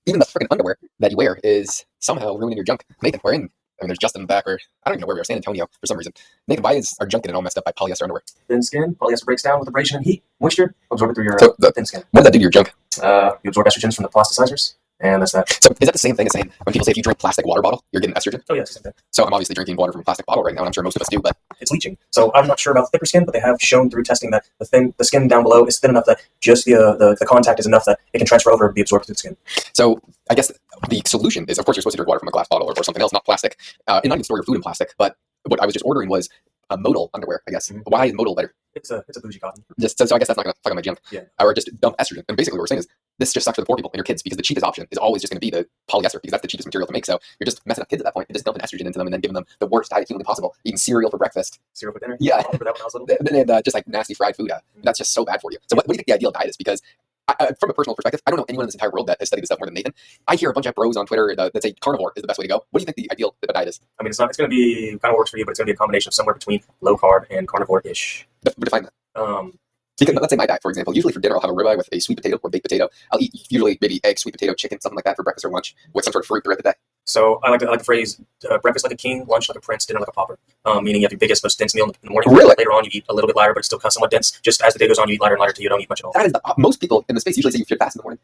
even the freaking underwear that you wear is somehow ruining your junk. Nathan, we're in. I mean, there's Justin in the back, or I don't even know where we are, San Antonio, for some reason. Nathan, why is our junk getting all messed up by polyester underwear? Thin skin, polyester breaks down with abrasion and heat, moisture, absorb it through your thin skin. What does that do to your junk? You absorb estrogens from the plasticizers, and that's that. So is that the same thing as saying when people say if you drink plastic water bottle, you're getting estrogen? Oh yeah, it's the same thing. So I'm obviously drinking water from a plastic bottle right now, and I'm sure most of us do, but it's leaching. So I'm not sure about thicker skin, but they have shown through testing that the skin down below is thin enough that just the contact is enough that it can transfer over and be absorbed through the skin. So I guess the solution is, of course, you're supposed to drink water from a glass bottle or something else, not plastic. And not even store your food in plastic, but what I was just ordering was a modal underwear, I guess. Mm-hmm. Why is modal better? It's a bougie cotton. Just so I guess that's not going to fuck up my junk. Yeah. Or just dump estrogen. And basically what we're saying is this just sucks for the poor people and your kids because the cheapest option is always just going to be the polyester because that's the cheapest material to make. So you're just messing up kids at that point. You're just dumping estrogen into them and then giving them the worst diet humanly possible. Eating cereal for breakfast. Cereal for dinner? Yeah. I remember that when I was little. And just like nasty fried food. That's just so bad for you. So what do you think the ideal diet is? Because from a personal perspective, I don't know anyone in this entire world that has studied this stuff more than Nathan. I hear a bunch of bros on Twitter that say carnivore is the best way to go. What do you think the ideal diet is? I mean, it's going to be kind of works for you, but it's going to be a combination of somewhere between low carb and carnivore-ish. Define that. Because let's say my diet, for example, usually for dinner I'll have a ribeye with a sweet potato or baked potato. I'll eat usually maybe egg, sweet potato, chicken, something like that for breakfast or lunch with some sort of fruit throughout the day. So I like the phrase, breakfast like a king, lunch like a prince, dinner like a pauper. Meaning you have your biggest, most dense meal in the morning. Really? Later on you eat a little bit lighter, but it's still somewhat dense. Just as the day goes on, you eat lighter and lighter till you don't eat much at all. That is most people in the space usually say you should fast in the morning.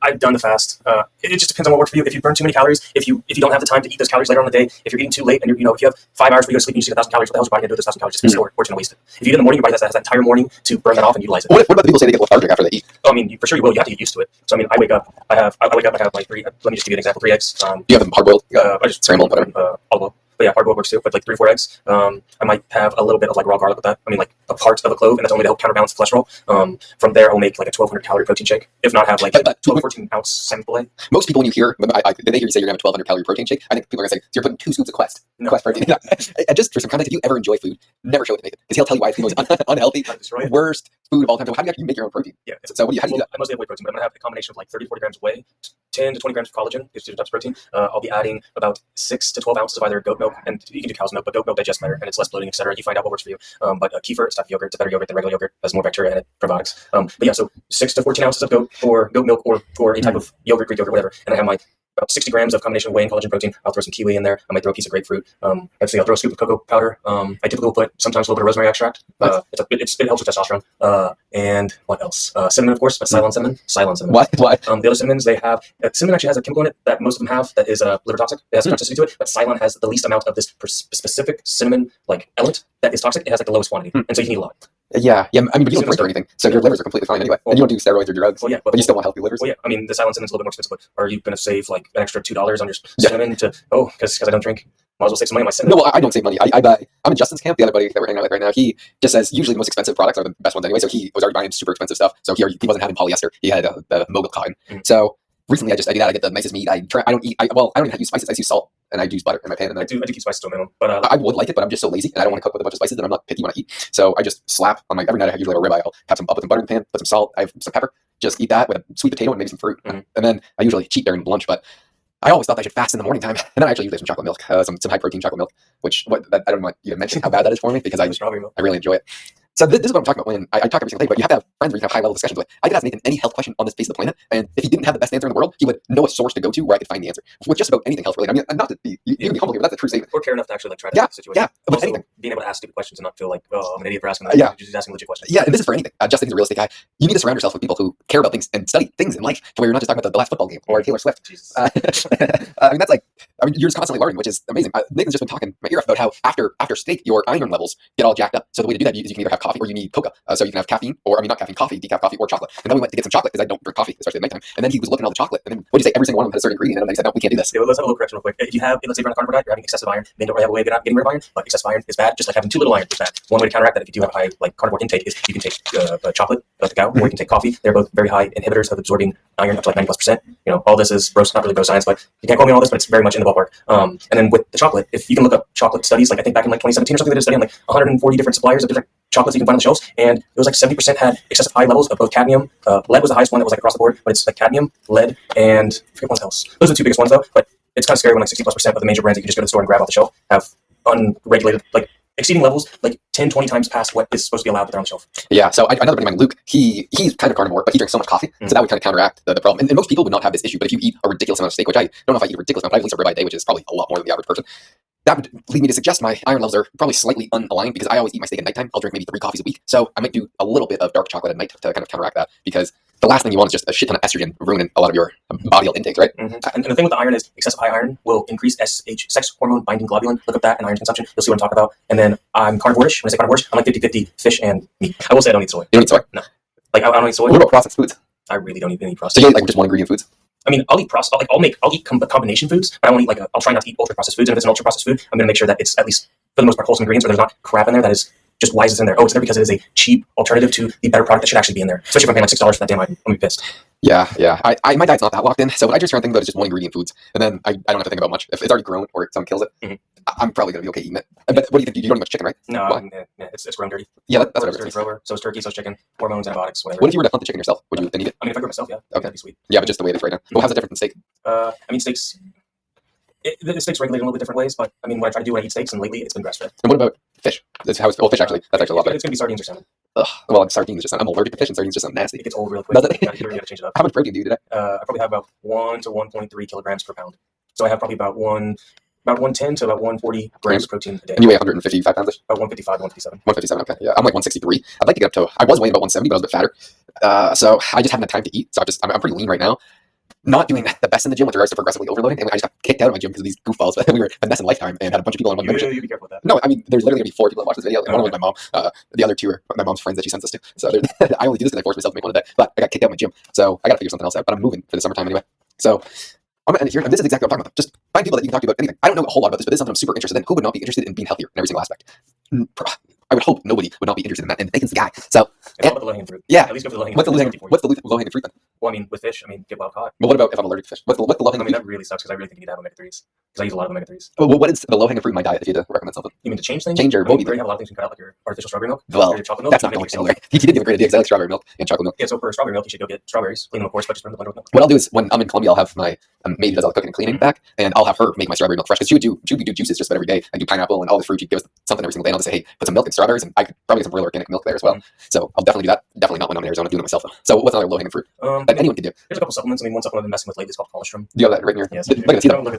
I've done the fast. It just depends on what works for you. If you burn too many calories, if you don't have the time to eat those calories later on in the day, if you're eating too late, and if you have 5 hours before you go to sleep and you see 1,000 calories, what the hell is your body going to do with those 1,000 calories? Just store it, or it's going to waste it. If you eat in the morning, your body has that entire morning to burn that off and utilize it. What about the people say they get lethargic after they eat? I mean, for sure you will. You have to get used to it. So I mean, I wake up. I have like 3. Let me just give you an example. 3 eggs. Do you have them hard boiled? I just scrambled, whatever. Olive oil. But yeah, hard boiled works too. But like 3 or 4 eggs. I might have a little bit of like raw garlic with that. I mean, like a part of a clove, and that's only to help counterbalance the cholesterol. From there, I'll make like a 1,200 calorie protein shake. If not, have like a 12 14 ounce salmon fillet. Most people, when you hear, they hear you say you're gonna have a 1,200 calorie protein shake, I think people are gonna say, so you're putting 2 scoops of Quest protein. And just for some context, if you ever enjoy food, never show it to Nathan, because he'll tell you why it's the most unhealthy, worst food of all time. So how do you actually make your own protein? Yeah. So how do you do that? I mostly have whey protein, but I'm gonna have a combination of like 30 to 40 grams of whey, 10 to 20 grams of collagen, these 2 types of protein. I'll be adding about 6 to 12 ounces of either goat milk, and you can do cow's milk, but goat milk digests better and it's less bloating, etc. You find out what works for you. But kefir, it's type of yogurt, it's a better yogurt than regular yogurt, has more bacteria in it, probiotics. But yeah, so 6 to 14 ounces of goat milk or a type of yogurt, Greek yogurt, whatever. And I have my about 60 grams of combination of whey and collagen protein. I'll throw some kiwi in there. I might throw a piece of grapefruit. Actually, I'll throw a scoop of cocoa powder. I typically will put sometimes a little bit of rosemary extract. It helps with testosterone. And what else? Cinnamon, of course, but Ceylon cinnamon. Why? The other cinnamons, they have cinnamon actually has a chemical in it that most of them have that is liver toxic. It has toxicity to it, but Ceylon has the least amount of this specific cinnamon like element that is toxic. It has like the lowest quantity, and so you can eat a lot. Yeah. I mean, but you don't drink or anything, so your livers are completely fine anyway. And you don't do steroids or drugs. Well, yeah, but you still want healthy livers. Well, yeah. I mean, the Ceylon cinnamon's a little bit more expensive, but are you going to save like an extra $2 on your cinnamon because I don't drink? Might as well save some money on my cinnamon. No, I don't save money. I buy. I'm in Justin's camp. The other buddy that we're hanging out with right now, he just says usually the most expensive products are the best ones anyway. So he was already buying super expensive stuff. So he wasn't having polyester. He had the mogul cotton. So recently I do that. I get the nicest meat. I don't even use spices. I use salt and I use butter in my pan. And I do keep spices to a minimum, but I would like it, but I'm just so lazy and I don't want to cook with a bunch of spices and I'm not picky when I eat. So I just slap on every night I usually have a ribeye. I'll have some put some butter in the pan, put some salt, I have some pepper, just eat that with a sweet potato and maybe some fruit. And then I usually cheat during lunch, but I always thought I should fast in the morning time. And then I actually use some chocolate milk, some high protein chocolate milk, which I don't want you to mention how bad that is for me because I really enjoy it. So this is what I'm talking about when I talk every single day, but you have to have friends where you can have high level discussions with. I could ask Nathan any health question on this face of the planet, and if he didn't have the best answer in the world, he would know a source to go to where I could find the answer. With just about anything health related. I mean, not to be, you can be humble here, but that's a true statement. Or care enough to actually like try to help the situation. Yeah, but also, anything. Being able to ask stupid questions and not feel like, oh, I'm an idiot for asking that. Yeah. Just asking legit questions. Yeah, and this is for anything. Justin's a real estate guy. You need to surround yourself with people who care about things and study things in life to where you're not just talking about the last football game or Taylor Swift. I mean, you're just constantly learning, which is amazing. Nathan's just been talking my ear off about how after steak, your iron levels get all jacked up. So the way to do that is you can either have coffee or you need coca. So you can have caffeine, not caffeine, coffee, decaf coffee, or chocolate. And then we went to get some chocolate because I don't drink coffee, especially at nighttime. And then he was looking at all the chocolate. And then what did you say? Every single one of them had a certain ingredient. And then he said, no, we can't do this. Yeah, let's have a little correction real quick. If you have, let's say you're on a carnivore diet, you're having excessive iron, they don't really have a way of getting rid of iron, but excessive iron is bad. Just like having too little iron is bad. One way to counteract that, if you do have a high carnivore intake, is you can take chocolate, like the cow, or you can take coffee. They're both very high inhibitors of absorbing iron, up to like 90+%. All this is not really bro science, but you can't quote me on all this, but it's very much in the ballpark. And then with the chocolate, if you can look up chocolate studies, like I think back in like 2017 or something, they did a study on like 140 different suppliers of different chocolates you can find on the shelves, and it was like 70% had excessive high levels of both cadmium. Lead was the highest one that was like across the board, but it's like cadmium, lead, and I forget what else. Those are the 2 biggest ones though, but it's kind of scary when like 60+% of the major brands that you can just go to the store and grab off the shelf have unregulated, like exceeding levels like 10, 20 times past what is supposed to be allowed, but they're on the shelf. Yeah, so another buddy of mine, Luke, he's kind of carnivore, but he drinks so much coffee, so that would kind of counteract the problem. And most people would not have this issue, but if you eat a ridiculous amount of steak, which I don't know if I eat a ridiculous amount, but I have at least a ribeye a day, which is probably a lot more than the average person, that would lead me to suggest my iron levels are probably slightly unaligned because I always eat my steak at nighttime. I'll drink maybe 3 coffees a week, so I might do a little bit of dark chocolate at night to kind of counteract that, because the last thing you want is just a shit ton of estrogen ruining a lot of your body intakes, right? And the thing with the iron is excessive high iron will increase sex hormone binding globulin. Look up that and iron consumption. You'll see what I'm talking about. And then I'm carnivore-ish. When I say carnivore-ish, I'm like 50-50 fish and meat. I will say I don't eat soy. You don't eat soy? No. Like I don't eat soy. What about processed foods? I really don't eat any So processed. you eat like just one ingredient foods? I mean, I'll eat I'll eat combination foods, but I won't eat I'll try not to eat ultra processed foods. And if it's an ultra processed food, I'm going to make sure that it's at least for the most part wholesome ingredients, where there's not crap in there that is just why is it in there? Oh, it's there because it is a cheap alternative to the better product that should actually be in there. Especially if I'm paying like $6 for that damn item, I'm gonna be pissed. Yeah. My diet's not that locked in, so what I just try to think about is just one ingredient foods, and then I don't have to think about much. If it's already grown or someone kills it, I'm probably gonna be okay eating it. But what do you think? You don't eat much chicken, right? No, it's grown dirty. Yeah, that's what It's dirty grower. So it's turkey, so it's chicken, hormones, antibiotics, whatever. What if you were to hunt the chicken yourself? Would you then eat it? I mean, if I grew it myself, yeah, Okay. that'd be sweet. Yeah, but just the way it is right now. Well, how's it different than steak? I mean, steaks. The steaks regulated in a little bit different ways, but I mean, what I try to do when I eat steaks, and lately it's been grass fed. And what about fish? That's how it's, well, fish actually. That's actually a lot better. It's gonna be sardines or salmon. Ugh. Well, sardines just I'm allergic to fish, and sardines just sound nasty. It gets old real quick. Does it? You gotta change it up. How much protein do you eat today? I probably have about 1 to 1.3 kilograms per pound. So I have probably about 110 to about 140 grams of protein a day. And you weigh 155 pounds? About 155 to 157. 157, okay. Yeah, I'm like 163. I'd like to get up to, I was weighing about 170, but I was a bit fatter. So I just haven't had time to eat. So I'm pretty lean right now. Not doing the best in the gym with regards to progressively overloading. And I just got kicked out of my gym because of these goofballs. But we were finessing Lifetime and had a bunch of people on one membership. You be careful with that. No, I mean, there's literally going to be 4 people that watch this video. And one of them was my mom. The other 2 are my mom's friends that she sends us to. So I only do this because I forced myself to make one a day. But I got kicked out of my gym. So I got to figure something else out. But I'm moving for the summertime anyway. So I'm going to end it here. And this is exactly what I'm talking about. Just find people that you can talk to about anything. I don't know a whole lot about this, but this is something I'm super interested in. Who would not be interested in being healthier in every single aspect? I would hope nobody would not be interested in that. And Nathan's the guy. So it's all about the low-hanging fruit. Yeah. At least go for the low-hanging fruit. What's the low-hanging fruit then? Well, I mean, with fish, I mean, get wild caught. Well, what about if I'm allergic to fish? What's the low-hanging I mean, fruit? that really sucks because I really think you need to have omega-3s. Because I use a lot of omega-3s. Well, what is the low-hanging fruit in my diet if you had to recommend something? You mean to change things? Change your I mean, body. you already have a lot of things you can cut out, like your artificial strawberry milk, Well, or your chocolate milk. that's not going anywhere. He did give a great idea because I like strawberry milk and chocolate milk. Yeah, so for strawberry milk, you should go get strawberries, clean them, of course, but just put them in the blender with milk. What I'll do is when I'm in Colombia, I'll have my maid who does all the cooking and cleaning back, and I'll have her make my strawberry milk fresh because she would do juices just about every day and do pineapple and all the fruit. She'd give us something every single day, and I'll just say, hey, put some milk and strawberries, and I could probably get some real organic milk there as well. So I'll definitely do that. Definitely not when I'm in Arizona doing it myself though. So what's another low-hanging fruit that anyone can do? There's a couple supplements. I mean, one supplement I've been messing with lately is called colostrum. Do you have that right here? Yes. Look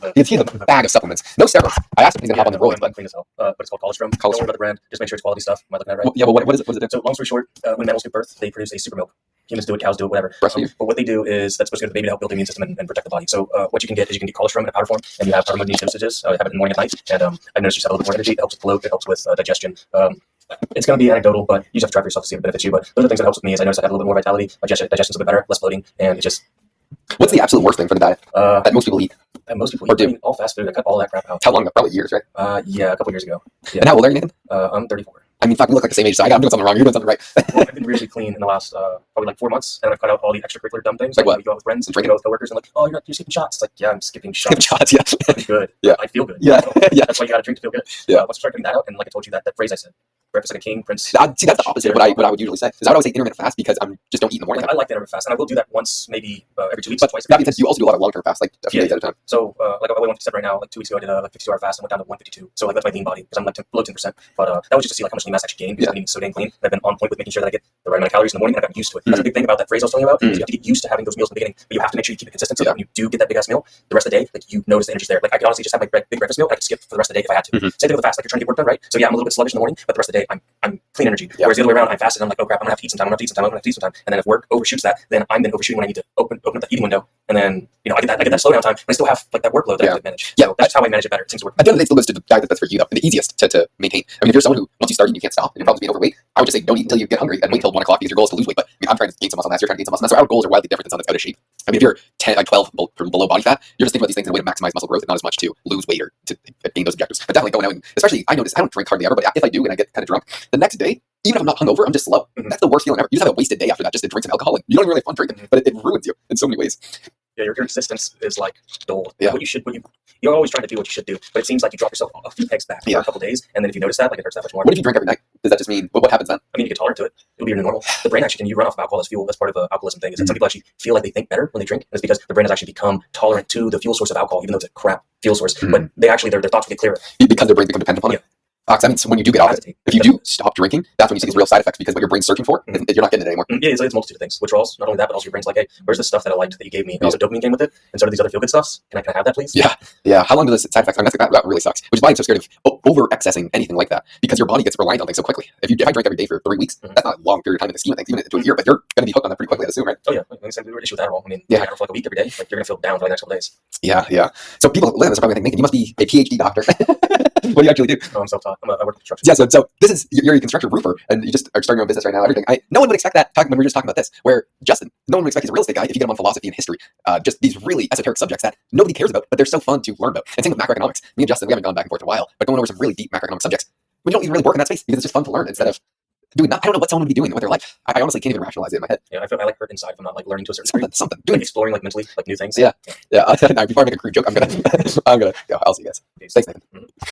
at this. He's a bag of supplements. No steroids. I asked him if he's gonna hop on the roids, but clean as hell. But it's called colostrum. Don't worry about the brand. Just make sure it's quality stuff. Am I looking at it right? well, yeah, but what is it? What does it do? So long story short, when mammals give birth, they produce a super milk. Humans do it, cows do it, whatever. Breastfeed. But what they do is that's supposed to go to the baby to help build the immune system and protect the body. So what you can get is you can get colostrum in a powder form, and you have powder mode dosages. I have it in the morning and night, and I noticed you have a little bit more energy. It helps with bloat. It helps with digestion. It's going to be anecdotal, but you just have to try for yourself to see if it benefits you. But those are the things that helps with me. Is I noticed I had a little bit more vitality. My digestion's a bit better, less bloating, and it just. What's the absolute worst thing for the diet that most people eat? And most people Or eat do. I mean, all fast food. I cut all that crap out. How long ago? Probably years, right? Yeah, a couple years ago. Yeah. And how old are you, Nathan? I'm 34. I mean, fuck, we look like the same age, so I'm doing something wrong. You're doing something right. Well, I've been really clean in the last probably like 4 months, and I've cut out all the extracurricular dumb things. Like what? You go out with friends and Drinking? go with coworkers, and like, oh, you're skipping shots. It's like, yeah, I'm skipping shots. Shots, yeah. I'm good. Yeah. I feel good. Yeah. Yeah. That's why you got to drink to feel good. Yeah. Once I start putting that out, and like I told you that phrase I said, breakfast like a king, prince. See, that's the opposite of what I would usually say. Is I would always say intermittent fast because I'm just don't eat in the morning. I like the intermittent fast, and I will do that once, maybe every 2 weeks, But twice. that being said, you also do a lot of long-term fasts, like a few days at a time. So, like I weigh 157 right now. Like 2 weeks ago, I did a like 52-hour fast and went down to 152. So, like that's my lean body because I'm like below 10%. But that was just to see like how much lean mass I actually gained because I'm eating so dang clean. And I've been on point with making sure that I get the right amount of calories in the morning. And I've gotten used to it. That's the big thing about that phrase I was telling you about. Is you have to get used to having those meals in the beginning, but you have to make sure you keep it consistent. So that when you do get that big ass meal, the rest of the day, like you notice the energy's there. Like I could honestly just have my big breakfast meal. I could skip for the rest of the day if I had to. Same thing with the fast. Like you're trying to get work done, right? So yeah, I'm a little bit sluggish in the morning, but the rest of the day, I'm clean energy. Whereas the other way around, I'm fasted. I'm like, oh crap, I'm gonna have to eat some time. I'm gonna have to eat some time. I'm gonna have to eat some time. And then if work overshoots that, then I'm then overshooting when I need to open up the eating window. And then I get that slowdown time, but I still have like that workload that I have to manage. Yeah. So that's how I manage it better. It seems to work. At the end of the day, it still goes to the diet that's for you, though, and the easiest to maintain. I mean, if you're someone who, once you start eating, you can't stop, and your problem's being overweight, I would just say don't eat until you get hungry and wait till 1 o'clock because your goal is to lose weight. But I mean, I'm trying to gain some muscle mass, you're trying to gain some muscle mass, so our goals are wildly different than someone that's out of shape. I mean, if you're 12 below body fat, you're just thinking about these things in a way to maximize muscle growth and not as much to lose weight or to gain those objectives. But definitely going out, and especially, I notice I don't drink hardly ever, but if I do and I get kind of drunk, the next day, even if I'm not hungover, I'm just slow. That's the worst feeling ever. You just have a wasted day after that just to drink some alcohol, and you don't even really have fun drinking, but it ruins you in so many ways. Yeah, your existence is like dull. Yeah. You're always trying to do what you should do, but it seems like you drop yourself a few pegs back for a couple days, and then if you notice that, like it hurts that much more. What if you drink every night? Does that just mean what happens then? I mean, you get tolerant to it. It'll be your new normal. The brain actually can run off of alcohol as fuel. That's part of the alcoholism thing. Is that some people actually feel like they think better when they drink, and it's because the brain has actually become tolerant to the fuel source of alcohol, even though it's a crap fuel source. But they actually their thoughts will get clearer Because their brain becomes dependent upon it. That means when you do get off it, Acetate. if you do stop drinking, that's when you see these real side effects because what your brain's searching for, you're not getting it anymore. Yeah, it's a multitude of things. Withdrawals, not only that, but also your brain's like, hey, where's the stuff that I liked that you gave me? And also dopamine came with it, and so do these other feel good stuffs. Can I have that, please? Yeah. How long do the side effects? I mean, that really sucks. Which is why I'm so scared of over accessing anything like that because your body gets reliant on things so quickly. If I drink every day for 3 weeks, that's not a long period of time in the scheme of things, even to a year. But you're going to be hooked on that pretty quickly, I assume, right? Oh yeah, like I said, we were issue with Adderall. I mean, yeah, for like a week every day, like you're gonna feel down for the next couple days. Yeah. So people listening to this are probably thinking, you must be a PhD doctor. What do you actually do? Oh, I'm self-taught. I work in construction. Yeah, so this is you're a construction roofer, and you just are starting your own business right now. Everything. No one would expect that. When we were just talking about this, where Justin, no one would expect he's a real estate guy if you get him on philosophy and history, just these really esoteric subjects that nobody cares about, but they're so fun to learn about. And same with macroeconomics. Me and Justin, we haven't gone back and forth in a while, but going over some really deep macroeconomic subjects, we don't even really work in that space because it's just fun to learn instead of doing that. I don't know what someone would be doing with their life. I honestly can't even rationalize it in my head. Yeah, I feel I like hurt inside if I'm not like learning to a certain degree. Something. Like Doing exploring like mentally like new things. Yeah. Before I make a crude joke, I'm gonna go. I'll see you guys. Peace. Thanks, Nathan.